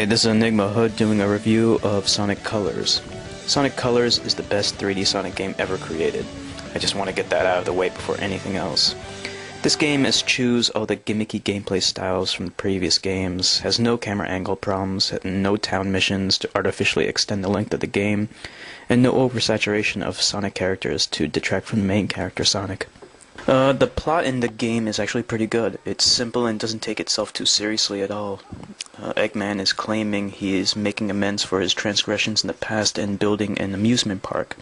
Hi, this is EnigmaHood doing a review of Sonic Colors. Sonic Colors is the best 3D Sonic game ever created. I just want to get that out of the way before anything else. This game eschews all the gimmicky gameplay styles from the previous games, has no camera angle problems, no town missions to artificially extend the length of the game, and no oversaturation of Sonic characters to detract from the main character Sonic. The plot in the game is actually pretty good. It's simple and doesn't take itself too seriously at all. Eggman is claiming he is making amends for his transgressions in the past and building an amusement park.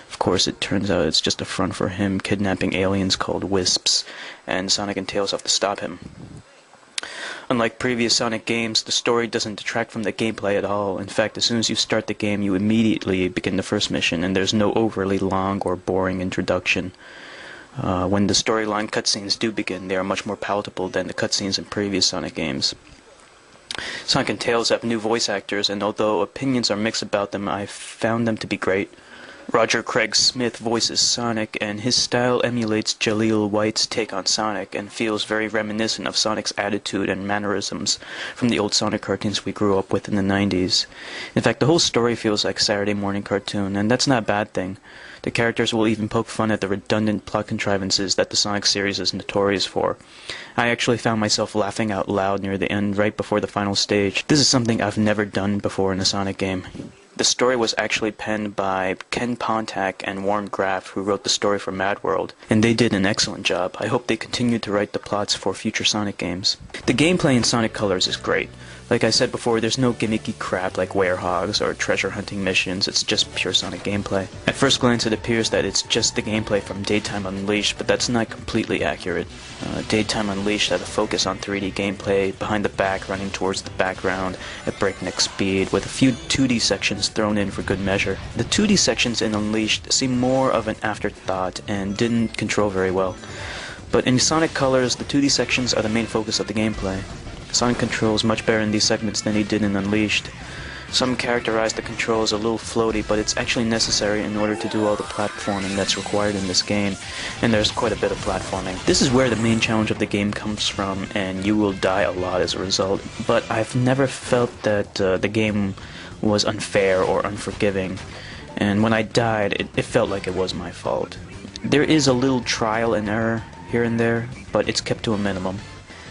Of course, it turns out it's just a front for him kidnapping aliens called Wisps, and Sonic and Tails have to stop him. Unlike previous Sonic games, the story doesn't detract from the gameplay at all. In fact, as soon as you start the game, you immediately begin the first mission, and there's no overly long or boring introduction. When the storyline cutscenes do begin, they are much more palatable than the cutscenes in previous Sonic games. Sonic and Tails have new voice actors, and although opinions are mixed about them, I found them to be great. Roger Craig Smith voices Sonic, and his style emulates Jaleel White's take on Sonic, and feels very reminiscent of Sonic's attitude and mannerisms from the old Sonic cartoons we grew up with in the 90s. In fact, the whole story feels like a Saturday morning cartoon, and that's not a bad thing. The characters will even poke fun at the redundant plot contrivances that the Sonic series is notorious for. I actually found myself laughing out loud near the end right before the final stage. This is something I've never done before in a Sonic game. The story was actually penned by Ken Pontac and Warren Graff, who wrote the story for Mad World, and they did an excellent job. I hope they continue to write the plots for future Sonic games. The gameplay in Sonic Colors is great. Like I said before, there's no gimmicky crap like werehogs or treasure hunting missions, it's just pure Sonic gameplay. At first glance it appears that it's just the gameplay from Daytime Unleashed, but that's not completely accurate. Daytime Unleashed had a focus on 3D gameplay, behind the back running towards the background at breakneck speed, with a few 2D sections thrown in for good measure. The 2D sections in Unleashed seem more of an afterthought and didn't control very well. But in Sonic Colors, the 2D sections are the main focus of the gameplay. Sonic controls much better in these segments than he did in Unleashed. Some characterize the controls a little floaty, but it's actually necessary in order to do all the platforming that's required in this game, and there's quite a bit of platforming. This is where the main challenge of the game comes from, and you will die a lot as a result, but I've never felt that the game was unfair or unforgiving, and when I died, it felt like it was my fault. There is a little trial and error here and there, but it's kept to a minimum.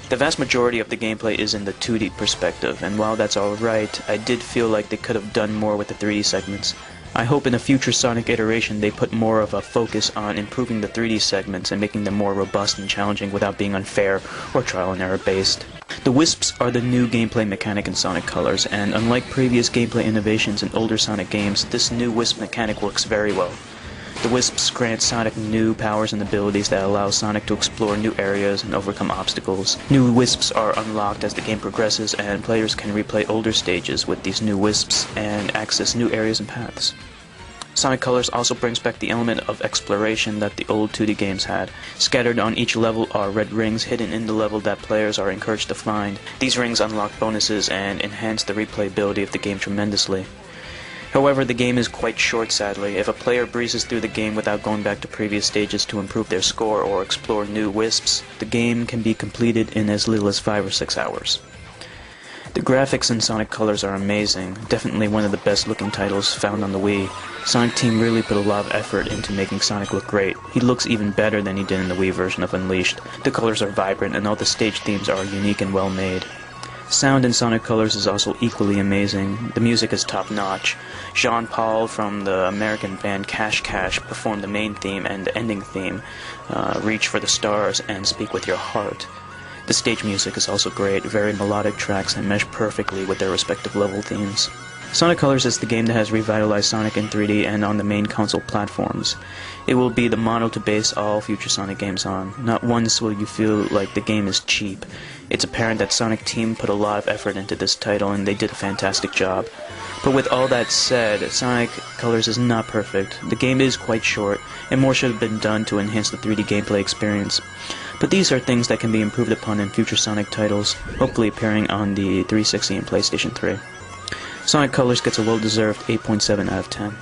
The vast majority of the gameplay is in the 2D perspective, and while that's alright, I did feel like they could have done more with the 3D segments. I hope in a future Sonic iteration they put more of a focus on improving the 3D segments and making them more robust and challenging without being unfair or trial and error based. The Wisps are the new gameplay mechanic in Sonic Colors, and unlike previous gameplay innovations in older Sonic games, this new Wisp mechanic works very well. The Wisps grant Sonic new powers and abilities that allow Sonic to explore new areas and overcome obstacles. New Wisps are unlocked as the game progresses, and players can replay older stages with these new Wisps and access new areas and paths. Sonic Colors also brings back the element of exploration that the old 2D games had. Scattered on each level are red rings hidden in the level that players are encouraged to find. These rings unlock bonuses and enhance the replayability of the game tremendously. However, the game is quite short, sadly. If a player breezes through the game without going back to previous stages to improve their score or explore new Wisps, the game can be completed in as little as 5 or 6 hours. The graphics in Sonic Colors are amazing, definitely one of the best looking titles found on the Wii. Sonic Team really put a lot of effort into making Sonic look great. He looks even better than he did in the Wii version of Unleashed. The colors are vibrant and all the stage themes are unique and well made. Sound in Sonic Colors is also equally amazing. The music is top-notch. Jean Paul from the American band Cash Cash performed the main theme and the ending theme, Reach for the Stars and Speak with Your Heart. The stage music is also great, very melodic tracks that mesh perfectly with their respective level themes. Sonic Colors is the game that has revitalized Sonic in 3D and on the main console platforms. It will be the model to base all future Sonic games on. Not once will you feel like the game is cheap. It's apparent that Sonic Team put a lot of effort into this title and they did a fantastic job. But with all that said, Sonic Colors is not perfect. The game is quite short, and more should have been done to enhance the 3D gameplay experience. But these are things that can be improved upon in future Sonic titles, hopefully appearing on the 360 and PlayStation 3. Sonic Colors gets a well-deserved 8.7 out of 10.